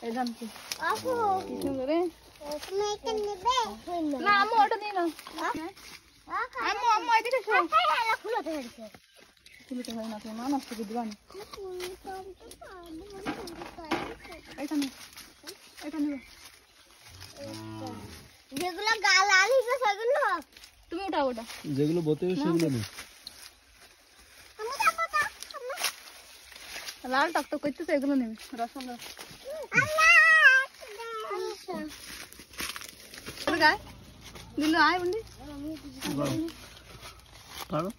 এই জানছি আপু কি সুন্দর রে তুমি এটা নেবে না আম্মু ওটা নিয়ে নাও আম্মু আম্মু এদিকে এসো খালা খুলতে হইছে তুলতে হয় না তুমি মানুষ থেকে দিবানি এখানে এখানে যেগুলো গাল আলিছে সেগুলো তুমি উঠাও ওটা যেগুলো বতে সেগুলো নেই লাল টকটক করতেছে এগুলো নেবে রসগোল্লা গায়ে দিল আয় বন্ধু কারো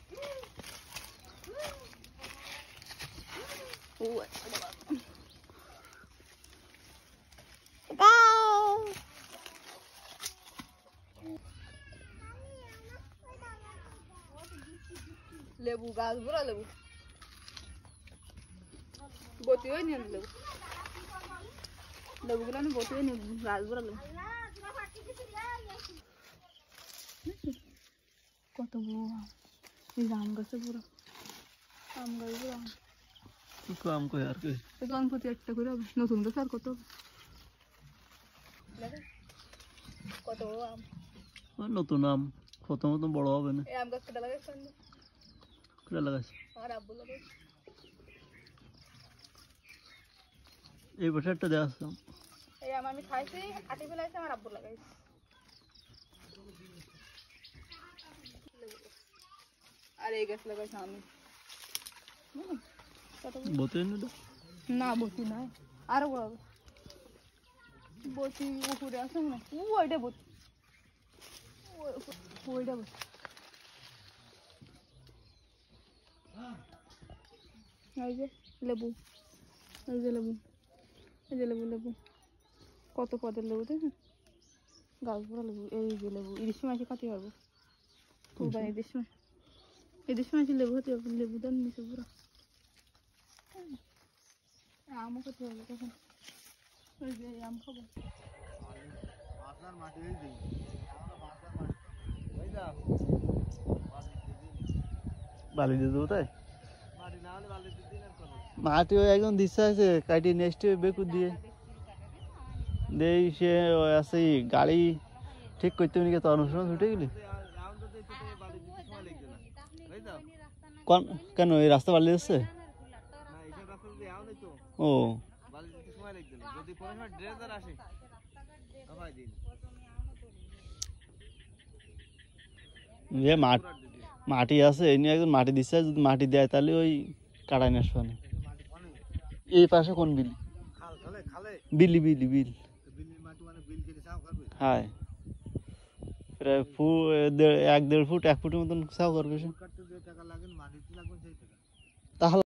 লেবু গাছ ভরা লেবু বতি হয়ে নিয়ে লেবু লেবুগুলো আমি বতি হয়ে নিয়ে গাছ ভরা লেবু কত বড় আম এই আম গাছে পুরো আম গাছ পুরো কাম কই আর কি আম প্রতি একটা করে হবে নতুন গাছ আর কত কত বড় আম নতুন আম কত মতন বড় হবে না এই আম গাছ কেটে লাগাইছে কেটে লাগাইছে আর আব্বু লাগাইছে এই বছর একটা দেওয়া আছে এই আম আমি খাইছি আটি ফেলাইছি আমার আব্বু লাগাইছে আর এই গাছ লাগাইছে আমি বতে না বসি নাই আরো বড় হবে বসি উপরে আছে না ওইটা বসি ওইটা বসি এই যে লেবু এই যে লেবু এই যে লেবু লেবু কত পদের লেবু দেখুন গাছ ভরা লেবু এই যে লেবু ইলিশ মাছ খাতে পারবো পুরো ইলিশ মাছ লেবু হতে পারবো লেবু দেন নিচে পুরো আমও খেতে হবে তখন ওই যে আম খাবো বালি দিয়ে দেবো তাই মাটি ওই একদম দিচ্ছে আছে কাটিয়ে নেক্সট বেকুর দিয়ে দেই সে আছে গাড়ি ঠিক করতে নিয়ে তো অনুসরণ ছুটে গেলি কেন এই রাস্তা বালি যাচ্ছে ও মাটি আছে এই নিয়ে একদম মাটি দিচ্ছে যদি মাটি দেয় তাহলে ওই কাটাই না আসবে না এই পাশে কোন বিল বিলি বিলি বিল হ্যাঁ প্রায় 1-1.5 ফুট 1 ফুটের মতন চাও করবে তাহলে